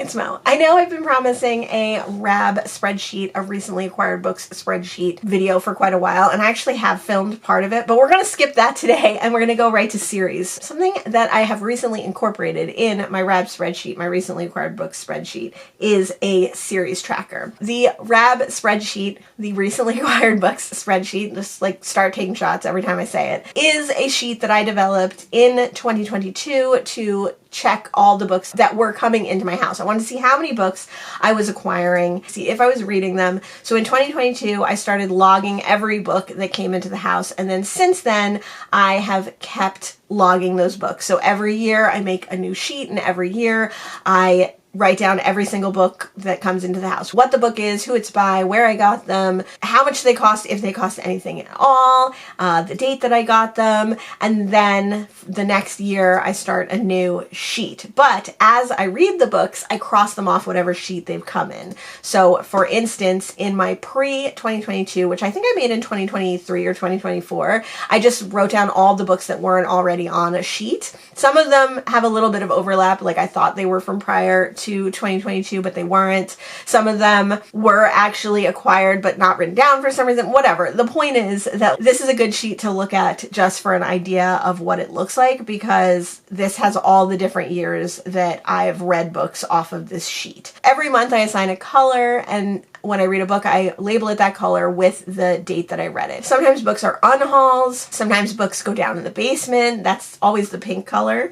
it's Mo. I know I've been promising a RAB spreadsheet, a recently acquired books spreadsheet video for quite a while, and I actually have filmed part of it, but we're gonna skip that today and we're gonna go right to series. Something that I have recently incorporated in my RAB spreadsheet, my recently acquired books spreadsheet, is a series tracker. The RAB spreadsheet, the recently acquired books spreadsheet, just like start taking shots every time I say it, is a sheet that I developed in 2022 to check all the books that were coming into my house. I wanted to see how many books I was acquiring, see if I was reading them. So in 2022, I started logging every book that came into the house. And then since then, I have kept logging those books. So every year I make a new sheet, and every year I write down every single book that comes into the house. What the book is, who it's by, where I got them, how much they cost, if they cost anything at all, the date that I got them, and then the next year I start a new sheet. But as I read the books, I cross them off whatever sheet they've come in. So for instance, in my pre-2022, which I think I made in 2023 or 2024, I just wrote down all the books that weren't already on a sheet. Some of them have a little bit of overlap, like I thought they were from prior to 2022, but they weren't. Some of them were actually acquired but not written down for some reason, whatever. The point is that this is a good sheet to look at just for an idea of what it looks like, because this has all the different years that I've read books off of this sheet. Every month I assign a color, and when I read a book, I label it that color with the date that I read it. Sometimes books are unhauls. Sometimes books go down in the basement. That's always the pink color.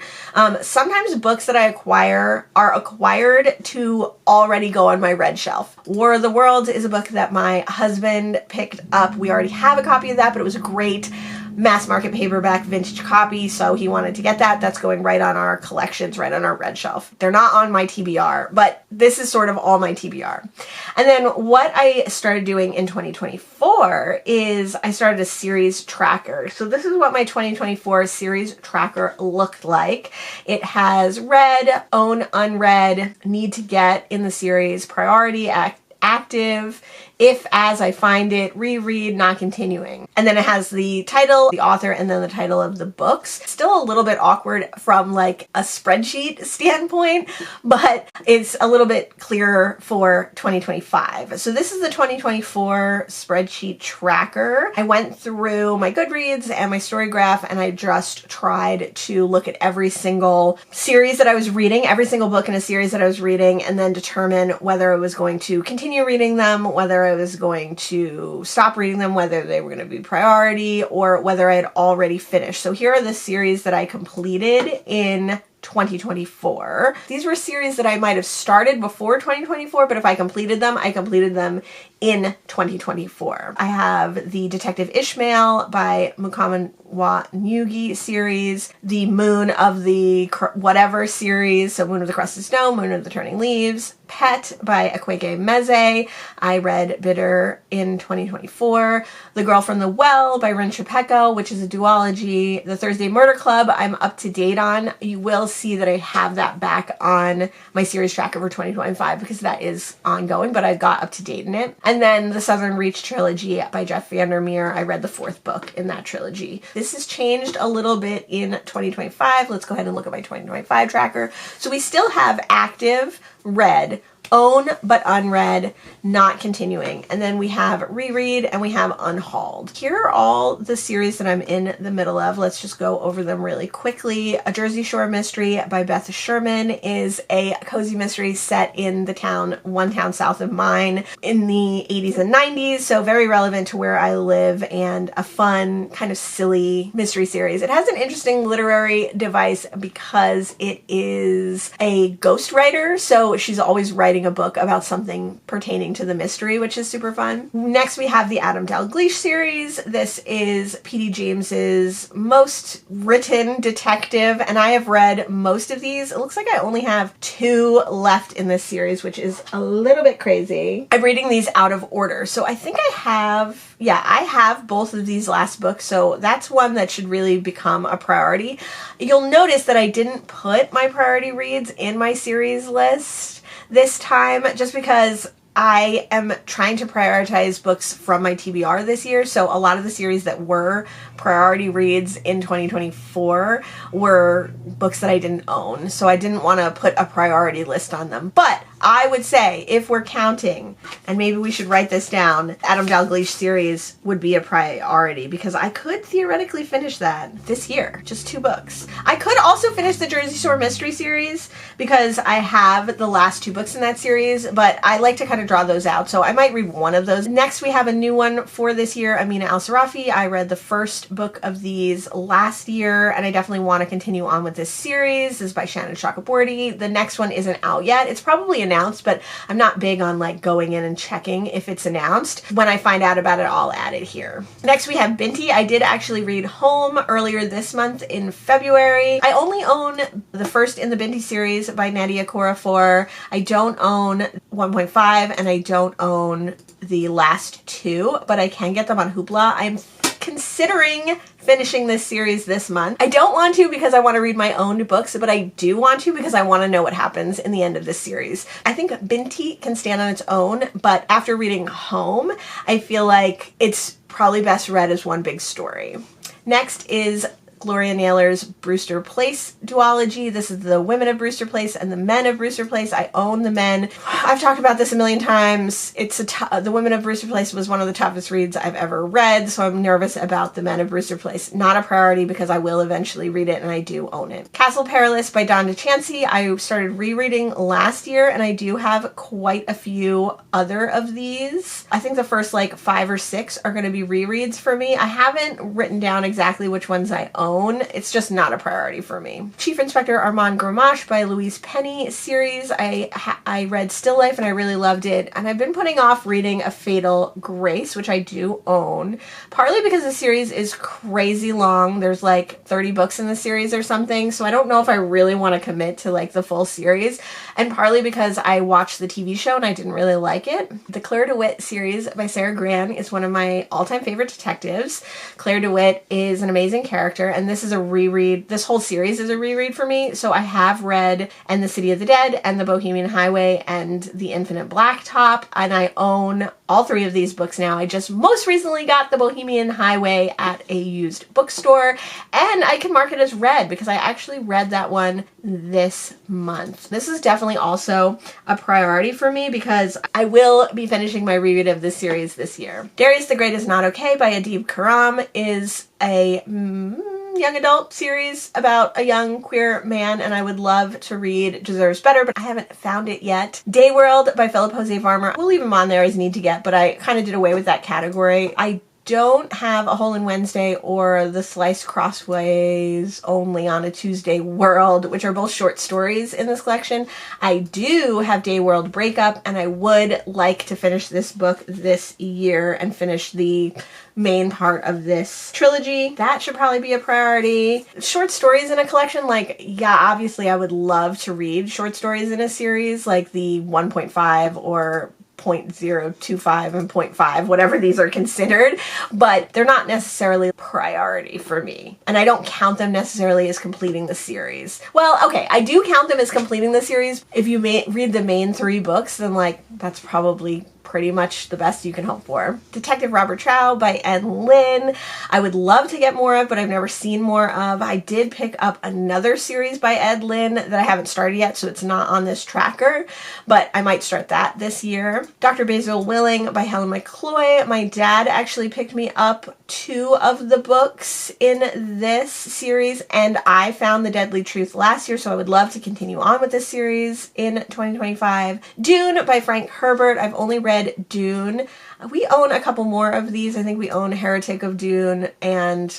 Sometimes books that I acquire are acquired to already go on my red shelf. War of the Worlds is a book that my husband picked up. We already have a copy of that, but it was a great mass market paperback vintage copy, so he wanted to get that. That's going right on our collections, right on our red shelf. They're not on my TBR, but this is sort of all my TBR. And then what I started doing in 2024 is I started a series tracker. So this is what my 2024 series tracker looked like. It has read, own, unread, need to get in the series, priority, active, if as I find it, reread, not continuing. And then it has the title, the author, and then the title of the books. Still a little bit awkward from like a spreadsheet standpoint, but it's a little bit clearer for 2025. So this is the 2024 spreadsheet tracker. I went through my Goodreads and my Storygraph, and I just tried to look at every single series that I was reading, every single book in a series that I was reading, and then determine whether I was going to continue reading them, whether I was going to stop reading them, whether they were going to be priority, or whether I had already finished. So here are the series that I completed in 2024. These were series that I might have started before 2024, but if I completed them, I completed them in 2024. I have the Detective Ishmael by Mukamin Nyugi series, the Moon of the whatever series, so Moon of the Crusted Snow, Moon of the Turning Leaves, Pet by Akwege Meze. I read Bitter in 2024. The Girl from the Well by Rin Chapeko, which is a duology. The Thursday Murder Club, I'm up to date on. You will see that I have that back on my series tracker for 2025 because that is ongoing, but I got up to date in it. And then the Southern Reach trilogy by Jeff Vandermeer. I read the 4th book in that trilogy. This has changed a little bit in 2025. Let's go ahead and look at my 2025 tracker. So we still have active, read, own but unread, not continuing. And then we have reread and we have unhauled. Here are all the series that I'm in the middle of. Let's just go over them really quickly. A Jersey Shore Mystery by Beth Sherman is a cozy mystery set in the town, one town south of mine, in the 80s and 90s, so very relevant to where I live, and a fun, kind of silly mystery series. It has an interesting literary device because it is a ghostwriter, so she's always writing a book about something pertaining to the mystery, which is super fun. Next, we have the Adam Dalgleish series. This is P.D. James's most written detective, and I have read most of these. It looks like I only have 2 left in this series, which is a little bit crazy. I'm reading these out of order, so I think I have both of these last books, so that's one that should really become a priority. You'll notice that I didn't put my priority reads in my series list this time, just because I am trying to prioritize books from my TBR this year. So a lot of the series that were priority reads in 2024 were books that I didn't own. So I didn't want to put a priority list on them. But I would say if we're counting, and maybe we should write this down, Adam Dalgliesh series would be a priority because I could theoretically finish that this year. Just 2 books. I could also finish the Jersey Shore Mystery series because I have the last 2 books in that series, but I like to kind of draw those out. So I might read one of those. Next, we have a new one for this year, Amina Al-Sarafi. I read the first book of these last year, and I definitely want to continue on with this series. This is by Shannon Chakraborty. The next one isn't out yet. It's probably announced, but I'm not big on like going in and checking if it's announced. When I find out about it, I'll add it here. Next, we have Binti. I did actually read Home earlier this month in February. I only own the first in the Binti series by Nadia Korafor. I don't own 1.5 and I don't own the last 2, but I can get them on Hoopla. I'm considering finishing this series this month. I don't want to because I want to read my own books, but I do want to because I want to know what happens in the end of this series. I think Binti can stand on its own, but after reading Home, I feel like it's probably best read as one big story. Next is Gloria Naylor's Brewster Place duology. This is the women of Brewster Place and the men of Brewster Place. I own the men. I've talked about this a million times. The women of Brewster Place was one of the toughest reads I've ever read, so I'm nervous about the men of Brewster Place. Not a priority because I will eventually read it and I do own it. Castle Perilous by Dawn DeChancy. I started rereading last year and I do have quite a few other of these. I think the first like 5 or 6 are going to be rereads for me. I haven't written down exactly which ones I own. It's just not a priority for me. Chief Inspector Armand Gramache by Louise Penny series. I read Still Life and I really loved it, and I've been putting off reading A Fatal Grace, which I do own, partly because the series is crazy long. There's like 30 books in the series or something, so I don't know if I really want to commit to like the full series, and partly because I watched the TV show and I didn't really like it. The Claire DeWitt series by Sarah Gran is one of my all-time favorite detectives. Claire DeWitt is an amazing character, and this is a reread. This whole series is a reread for me. So I have read And the City of the Dead and The Bohemian Highway and The Infinite Blacktop, and I own all 3 of these books now. I just most recently got The Bohemian Highway at a used bookstore, and I can mark it as read because I actually read that one this month. This is definitely also a priority for me because I will be finishing my reread of this series this year. Darius the Great is Not Okay by Adib Karam is a young adult series about a young queer man, and I would love to read Deserves Better, but I haven't found it yet. Day World by Philip Jose Farmer. We'll leave him on there as need to get, but I kind of did away with that category. I don't have A Hole in Wednesday or The Slice Crossways Only on a Tuesday World, which are both short stories in this collection. I do have Day World Breakup, and I would like to finish this book this year and finish the main part of this trilogy. That should probably be a priority. Short stories in a collection, like, yeah, obviously I would love to read short stories in a series, like the 1.5 or 0.025 and 0.5, whatever these are considered, but they're not necessarily a priority for me. And I don't count them necessarily as completing the series. Well, okay, I do count them as completing the series. If you read the main 3 books, then like, that's probably pretty much the best you can hope for. Detective Robert Trow by Anne Lynn. I would love to get more of, but I've never seen more of. I did pick up another series by Ed Lynn that I haven't started yet, so it's not on this tracker, but I might start that this year. Dr. Basil Willing by Helen McCloy. My dad actually picked me up 2 of the books in this series, and I found The Deadly Truth last year, so I would love to continue on with this series in 2025. Dune by Frank Herbert. I've only read Dune. We own a couple more of these. I think we own Heretic of Dune and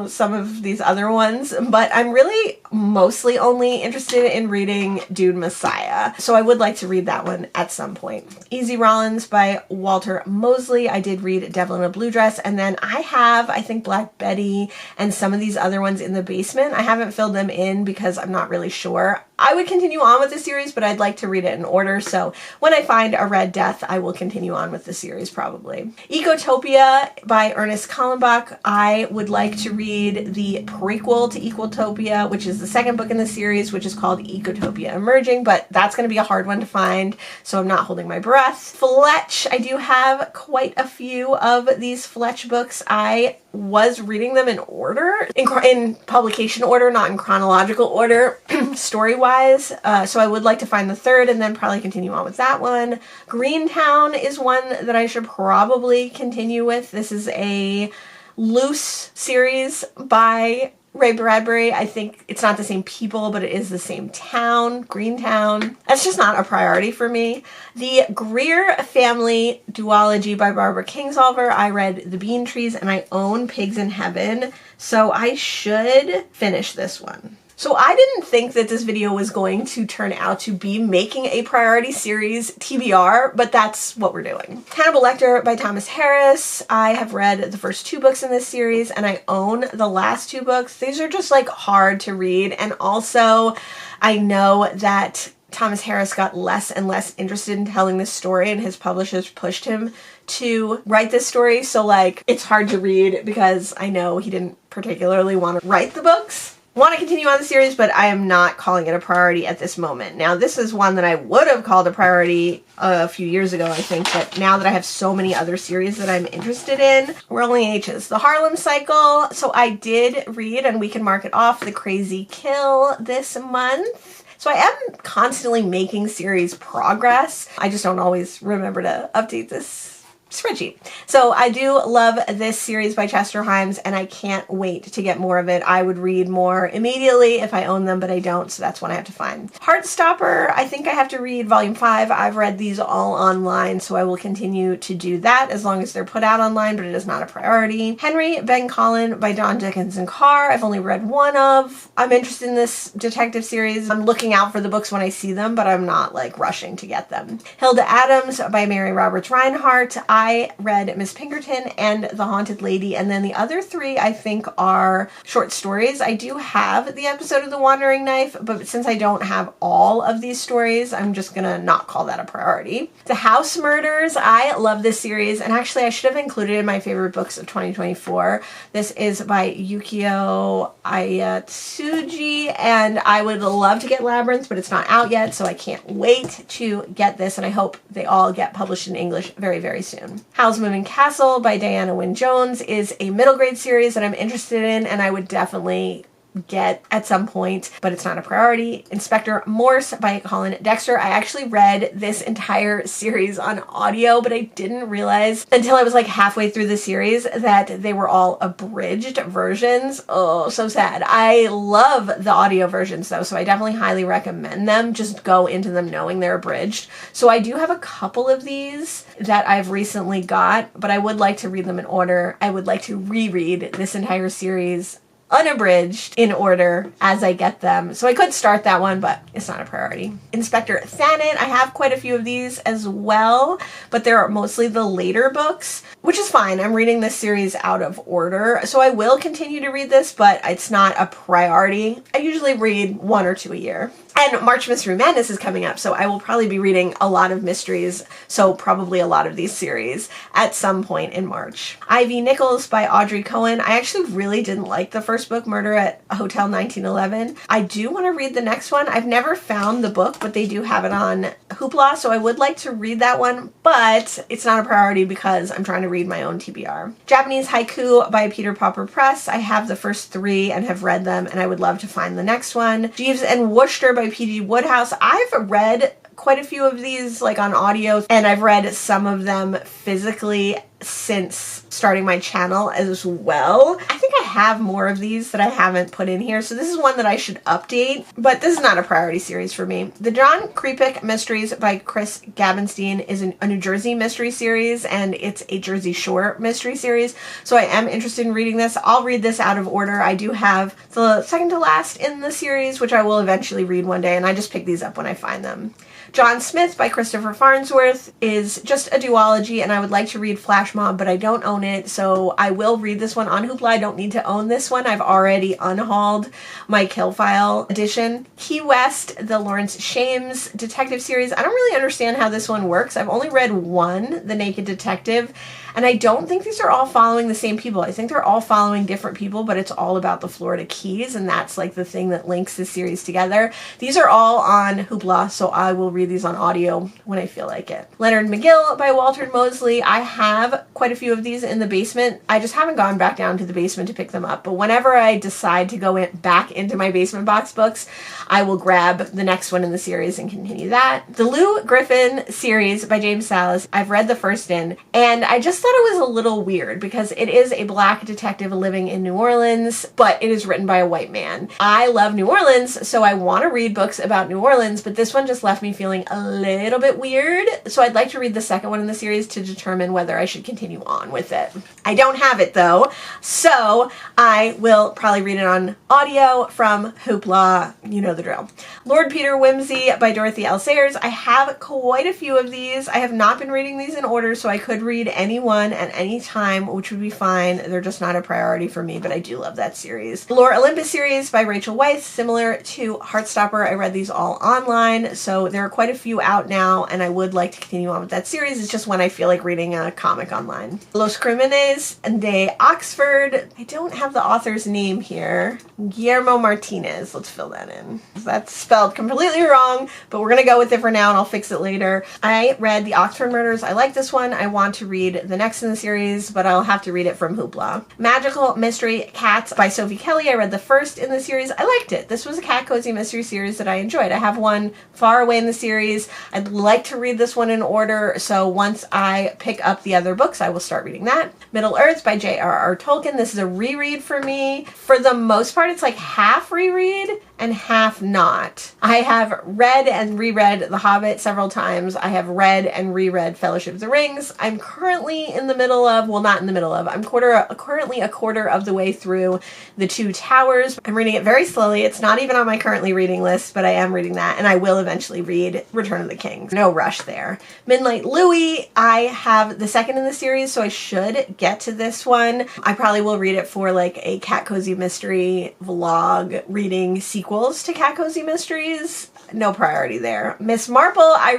some of these other ones, but I'm really mostly only interested in reading Dune Messiah, so I would like to read that one at some point. Easy Rollins by Walter Mosley. I did read Devil in a Blue Dress, and then I have, I think, Black Betty and some of these other ones in the basement. I haven't filled them in because I'm not really sure. I would continue on with the series, but I'd like to read it in order, so when I find A Red Death, I will continue on with the series probably. probably. Ecotopia by Ernest Kallenbach. I would like to read the prequel to Ecotopia, which is the second book in the series, which is called Ecotopia Emerging, but that's going to be a hard one to find, so I'm not holding my breath. Fletch, I do have quite a few of these Fletch books. I was reading them in order, in publication order, not in chronological order, story-wise. So I would like to find the third and then probably continue on with that one. Greentown is one that I should probably continue with. This is a loose series by Ray Bradbury. I think it's not the same people, but it is the same town, Greentown. That's just not a priority for me. The Greer Family Duology by Barbara Kingsolver. I read The Bean Trees and I own Pigs in Heaven, so I should finish this one. So I didn't think that this video was going to turn out to be making a priority series TBR, but that's what we're doing. Hannibal Lecter by Thomas Harris. I have read the first 2 books in this series and I own the last 2 books. These are just like hard to read, and also I know that Thomas Harris got less and less interested in telling this story and his publishers pushed him to write this story, so like it's hard to read because I know he didn't particularly want to write the books. Want to continue on the series, but I am not calling it a priority at this moment. Now, this is one that I would have called a priority a few years ago, I think, but now that I have so many other series that I'm interested in, rolling H's. The Harlem Cycle. So I did read, and we can mark it off, The Crazy Kill this month. So I am constantly making series progress. I just don't always remember to update this spreadsheet. So I do love this series by Chester Himes and I can't wait to get more of it. I would read more immediately if I own them, but I don't, so that's one I have to find. Heartstopper, I think I have to read volume 5. I've read these all online, so I will continue to do that as long as they're put out online, but it is not a priority. Henry Ben Collin by Dawn Dickinson Carr. I've only read one of. I'm interested in this detective series. I'm looking out for the books when I see them, but I'm not like rushing to get them. Hilda Adams by Mary Roberts Reinhardt. I read Miss Pinkerton and The Haunted Lady, and then the other 3 I think are short stories. I do have the episode of The Wandering Knife, but since I don't have all of these stories, I'm just gonna not call that a priority. The House Murders, I love this series, and actually I should have included it in my favorite books of 2024. This is by Yukio Ayatsuji, and I would love to get Labyrinth, but it's not out yet, so I can't wait to get this, and I hope they all get published in English very, very soon. Howl's Moving Castle by Diana Wynne Jones is a middle grade series that I'm interested in and I would definitely get at some point, but it's not a priority. Inspector Morse by Colin Dexter. I actually read this entire series on audio, but I didn't realize until I was like halfway through the series that they were all abridged versions. Oh, so sad. I love the audio versions though, so I definitely highly recommend them. Just go into them knowing they're abridged. So I do have a couple of these that I've recently got, but I would like to read them in order. I would like to reread this entire series unabridged in order as I get them. So I could start that one, but it's not a priority. Inspector Thanet, I have quite a few of these as well, but they're mostly the later books, which is fine. I'm reading this series out of order, so I will continue to read this, but it's not a priority. I usually read 1 or 2 a year. And March Mystery Madness is coming up, so I will probably be reading a lot of mysteries, so probably a lot of these series at some point in March. Ivy Nichols by Audrey Cohen. I actually really didn't like the first book, Murder at Hotel 1911. I do want to read the next one. I've never found the book, but they do have it on Hoopla, so I would like to read that one, but it's not a priority because I'm trying to read my own TBR. Japanese Haiku by Peter Popper Press. I have the first 3 and have read them, and I would love to find the next one. Jeeves and Wooster by P.G. Woodhouse. I've read quite a few of these like on audio, and I've read some of them physically since starting my channel as well. I think I have more of these that I haven't put in here, so this is one that I should update, but this is not a priority series for me. The John Kripik Mysteries by Chris Gabenstein is a New Jersey mystery series, and it's a Jersey Shore mystery series, so I am interested in reading this. I'll read this out of order. I do have the second to last in the series, which I will eventually read one day, and I just pick these up when I find them. John Smith by Christopher Farnsworth is just a duology, and I would like to read Flash Mob, but I don't own it, so I will read this one on Hoopla. I don't need to own this one. I've already unhauled my Kill File edition. Key West, the Lawrence Shames detective series. I don't really understand how this one works. I've only read one, The Naked Detective, and I don't think these are all following the same people. I think they're all following different people, but it's all about the Florida Keys, and that's like the thing that links this series together. These are all on Hoopla, so I will read these on audio when I feel like it. Leonard McGill by Walter Mosley. I have quite a few of these in the basement. I just haven't gone back down to the basement to pick them up, but whenever I decide to go back into my basement box books, I will grab the next one in the series and continue that. The Lou Griffin series by James Salas. I've read the first in, and I just thought it was a little weird because it is a black detective living in New Orleans, but it is written by a white man. I love New Orleans, so I want to read books about New Orleans, but this one just left me feeling a little bit weird, so I'd like to read the second one in the series to determine whether I should continue on with it. I don't have it though, so I will probably read it on audio from Hoopla. You know the drill. Lord Peter Whimsy by Dorothy L. Sayers. I have quite a few of these. I have not been reading these in order, so I could read any one at any time, which would be fine. They're just not a priority for me, but I do love that series. The Lore Olympus series by Rachel Weisz, similar to Heartstopper. I read these all online, so there are quite a few out now, and I would like to continue on with that series. It's just when I feel like reading a comic online. Los Crímenes de Oxford. I don't have the author's name here. Guillermo Martinez. Let's fill that in. That's spelled completely wrong, but we're going to go with it for now, and I'll fix it later. I read The Oxford Murders. I like this one. I want to read the next in the series, but I'll have to read it from Hoopla. Magical Mystery Cats by Sophie Kelly. I read the first in the series. I liked it. This was a cat cozy mystery series that I enjoyed. I have one far away in the series. I'd like to read this one in order, so once I pick up the other books, I will start reading that. Middle Earth by J.R.R. Tolkien. This is a reread for me. For the most part, it's like half reread and half not. I have read and reread The Hobbit several times. I have read and reread Fellowship of the Rings. I'm currently in the middle of, well, not in the middle of, I'm currently a quarter of the way through The Two Towers. I'm reading it very slowly. It's not even on my currently reading list, but I am reading that, and I will eventually read Return of the King. No rush there. Midnight Louie. I have the second in the series, so I should get to this one. I probably will read it for like a cat cozy mystery vlog reading sequels to cat cozy mysteries. No priority there. Miss Marple, I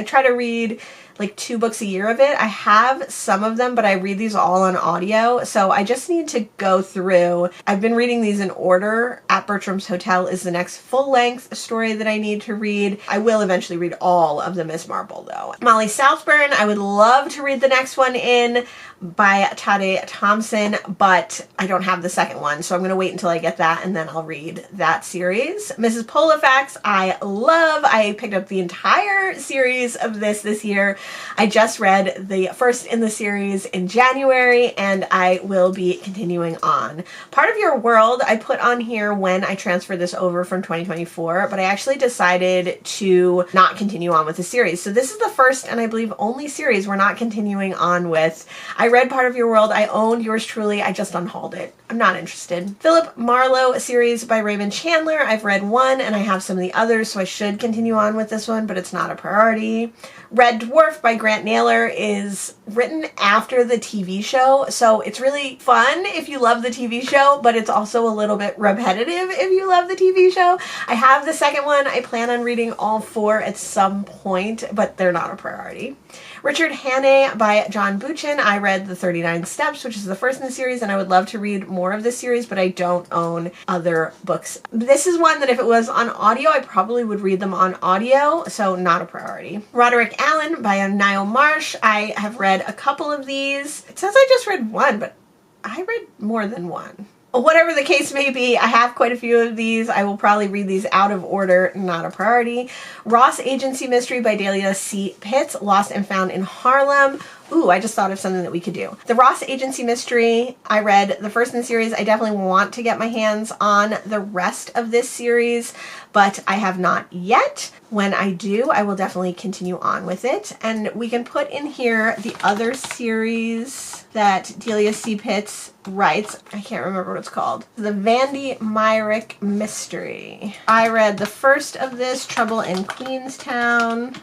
try to read like 2 books a year of it. I have some of them, but I read these all on audio, so I just need to go through. I've been reading these in order. At Bertram's Hotel is the next full-length story that I need to read. I will eventually read all of the Miss Marple, though. Molly Southburn, I would love to read the next one in by Tade Thompson, but I don't have the second one, so I'm going to wait until I get that, and then I'll read that series. Mrs. Polifax, I love. I picked up the entire series of this year. I just read the first in the series in January, and I will be continuing on. Part of Your World I put on here when I transferred this over from 2024, but I actually decided to not continue on with the series. So this is the first and I believe only series we're not continuing on with. I read Part of Your World. I owned Yours Truly. I just unhauled it. I'm not interested. Philip Marlowe series by Raymond Chandler. I've read one and I have some of the others, so I should continue on with this one, but it's not a priority. Red Dwarf by Grant Naylor is written after the TV show, so it's really fun if you love the TV show, but it's also a little bit repetitive if you love the TV show. I have the second one. I plan on reading all 4 at some point, but they're not a priority. Richard Hannay by John Buchan. I read The 39 Steps, which is the first in the series, and I would love to read more of this series, but I don't own other books. This is one that if it was on audio, I probably would read them on audio, so not a priority. Roderick Allen by Niall Marsh. I have read a couple of these. It says I just read one, but I read more than one. Whatever the case may be, I have quite a few of these. I will probably read these out of order, not a priority. Ross Agency Mystery by Dahlia C. Pitts, Lost and Found in Harlem. Ooh, I just thought of something that we could do. The Ross Agency Mystery, I read the first in the series. I definitely want to get my hands on the rest of this series, but I have not yet. When I do, I will definitely continue on with it. And we can put in here the other series that Delia C. Pitts writes. I can't remember what it's called. The Vandy Myrick Mystery. I read the first of this, Trouble in Queenstown.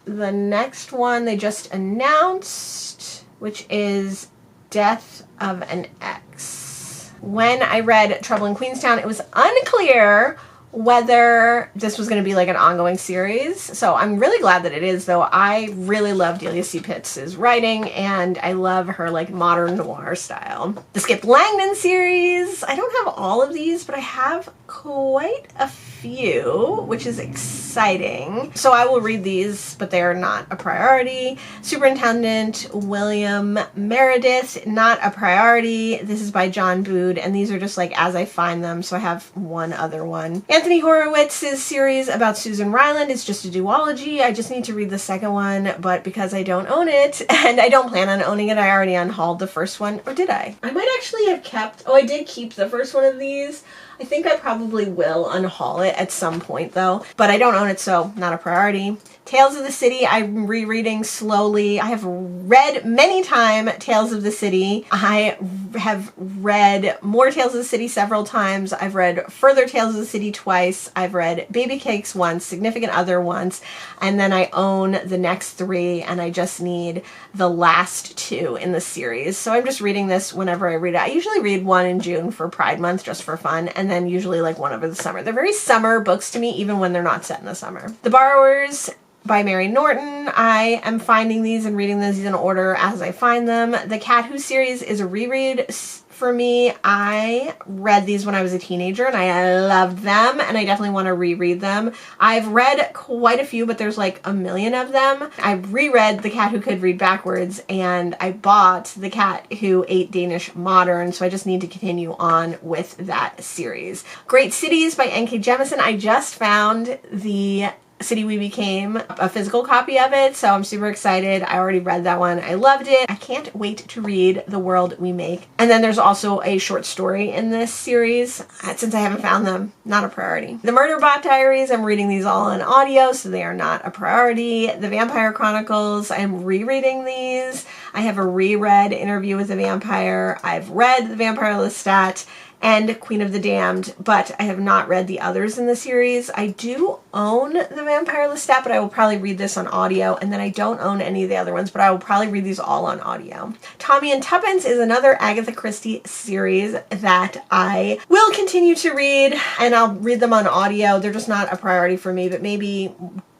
The next one they just announced, which is Death of an Ex. when I read Trouble in Queenstown, it was unclear whether this was going to be like an ongoing series. So I'm really glad that it is, though. I really love Delia C. Pitts' writing, and I love her like modern noir style. The Skip Langdon series. I don't have all of these, but I have quite a few, which is exciting. So I will read these, but they are not a priority. Superintendent William Meredith, not a priority. This is by John Bood, and these are just like as I find them, so I have one other one. Anthony Horowitz's series about Susan Ryland is just a duology. I just need to read the second one, but because I don't own it, and I don't plan on owning it, I already unhauled the first one. Or did I? I might actually have kept... Oh, I did keep the first one of these. I think I probably will unhaul it at some point, though. But I don't own it, so not a priority. Tales of the City, I'm rereading slowly. I have read many times Tales of the City. I have read more Tales of the City several times. I've read further Tales of the City twice. I've read Baby Cakes once, Significant Other once, and then I own the next 3, and I just need the last 2 in the series. So I'm just reading this whenever I read it. I usually read one in June for Pride Month, just for fun, and then usually like one over the summer. They're very summer books to me, even when they're not set in the summer. The Borrowers by Mary Norton. I am finding these and reading these in order as I find them. The Cat Who series is a reread for me. I read these when I was a teenager and I loved them, and I definitely want to reread them. I've read quite a few, but there's like a million of them. I reread The Cat Who Could Read Backwards, and I bought The Cat Who Ate Danish Modern, so I just need to continue on with that series. Great Cities by N.K. Jemisin. I just found the City We Became, a physical copy of it, so I'm super excited. I already read that one. I loved it. I can't wait to read The World We Make. And then there's also a short story in this series. Since I haven't found them, not a priority. The Murderbot Diaries, I'm reading these all in audio, so they are not a priority. The Vampire Chronicles, I'm rereading these. I have a reread Interview with the Vampire. I've read The Vampire Lestat and Queen of the Damned, but I have not read the others in the series. I do own The Vampire Lestat, but I will probably read this on audio, and then I don't own any of the other ones, but I will probably read these all on audio. Tommy and Tuppence is another Agatha Christie series that I will continue to read, and I'll read them on audio. They're just not a priority for me, but maybe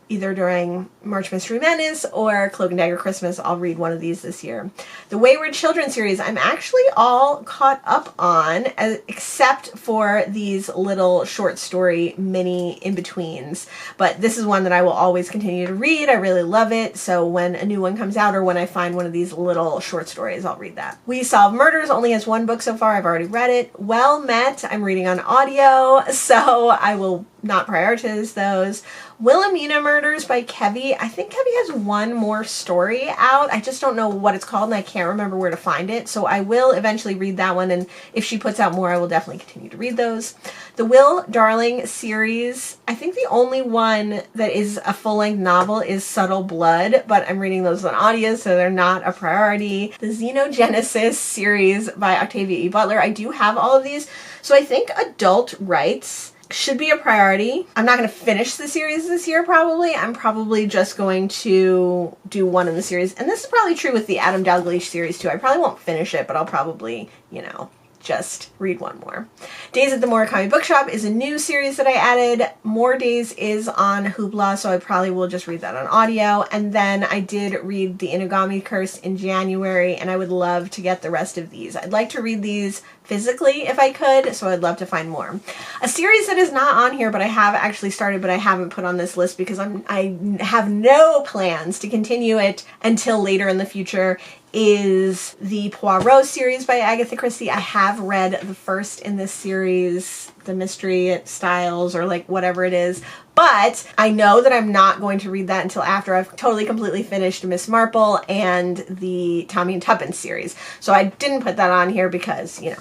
either during March Mystery Madness or Cloak and Dagger Christmas, I'll read one of these this year. The Wayward Children series, I'm actually all caught up on, except for these little short story mini in-betweens. But this is one that I will always continue to read. I really love it. So when a new one comes out or when I find one of these little short stories, I'll read that. We Solve Murders only has one book so far. I've already read it. Well Met, I'm reading on audio, so I will not prioritize those. Wilhelmina Murders by Kevi. I think Kevi has one more story out. I just don't know what it's called, and I can't remember where to find it. So I will eventually read that one, and if she puts out more, I will definitely continue to read those. The Will Darling series. I think the only one that is a full-length novel is Subtle Blood, but I'm reading those on audio, so they're not a priority. The Xenogenesis series by Octavia E. Butler. I do have all of these, so I think adult rights should be a priority. I'm not going to finish the series this year, probably. I'm probably just going to do one in the series. And this is probably true with the Adam Dalgliesh series, too. I probably won't finish it, but I'll probably, just read one more. Days at the Murakami Bookshop is a new series that I added. More Days is on Hoopla, so I probably will just read that on audio. And then I did read The Inugami Curse in January, and I would love to get the rest of these. I'd like to read these physically if I could, so I'd love to find more. A series that is not on here, but I have actually started, but I haven't put on this list because I have no plans to continue it until later in the future, is the Poirot series by Agatha Christie. I have read the first in this series, the Mystery Styles, or like whatever it is, but I know that I'm not going to read that until after I've totally completely finished Miss Marple and the Tommy and Tuppence series. So I didn't put that on here because, And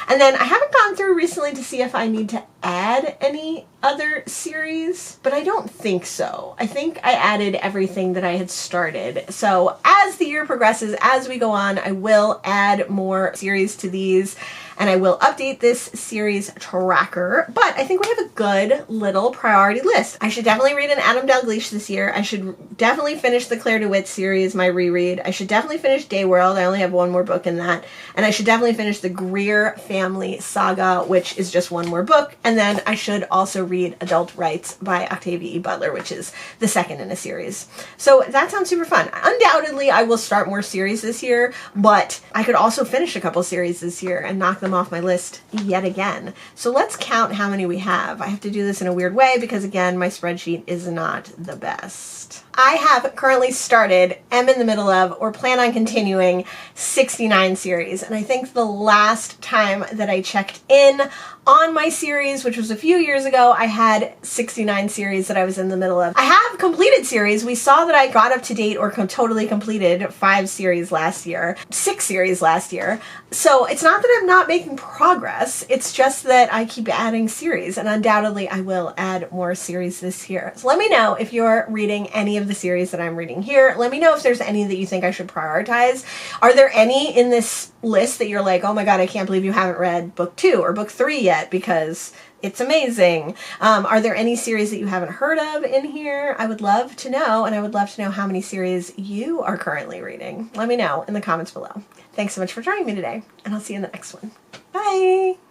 then I haven't gone through recently to see if I need to add any other series, but I don't think so. I think I added everything that I had started. So as the year progresses, as we go on, I will add more series to these. and I will update this series tracker, but I think we have a good little priority list. I should definitely read an Adam Dalgliesh this year. I should definitely finish the Claire DeWitt series, my reread. I should definitely finish Day World. I only have one more book in that. And I should definitely finish the Greer Family Saga, which is just one more book. And then I should also read Adult Rights by Octavia E. Butler, which is the second in a series. So that sounds super fun. Undoubtedly, I will start more series this year, but I could also finish a couple series this year and knock them off my list yet again. So let's count how many we have. I have to do this in a weird way because, again, my spreadsheet is not the best. I have currently started, am in the middle of, or plan on continuing 69 series. And I think the last time that I checked in on my series, which was a few years ago, I had 69 series that I was in the middle of. I have completed series. We saw that I got up to date or totally completed 5 series last year, 6 series last year. So it's not that I'm not making progress. It's just that I keep adding series, and undoubtedly I will add more series this year. So let me know if you're reading any of the series that I'm reading here. Let me know if there's any that you think I should prioritize. Are there any in this list that you're like, oh my God, I can't believe you haven't read book 2 or book 3 yet because it's amazing? Are there any series that you haven't heard of in here? I would love to know, and I would love to know how many series you are currently reading. Let me know in the comments below. Thanks so much for joining me today, and I'll see you in the next one. Bye!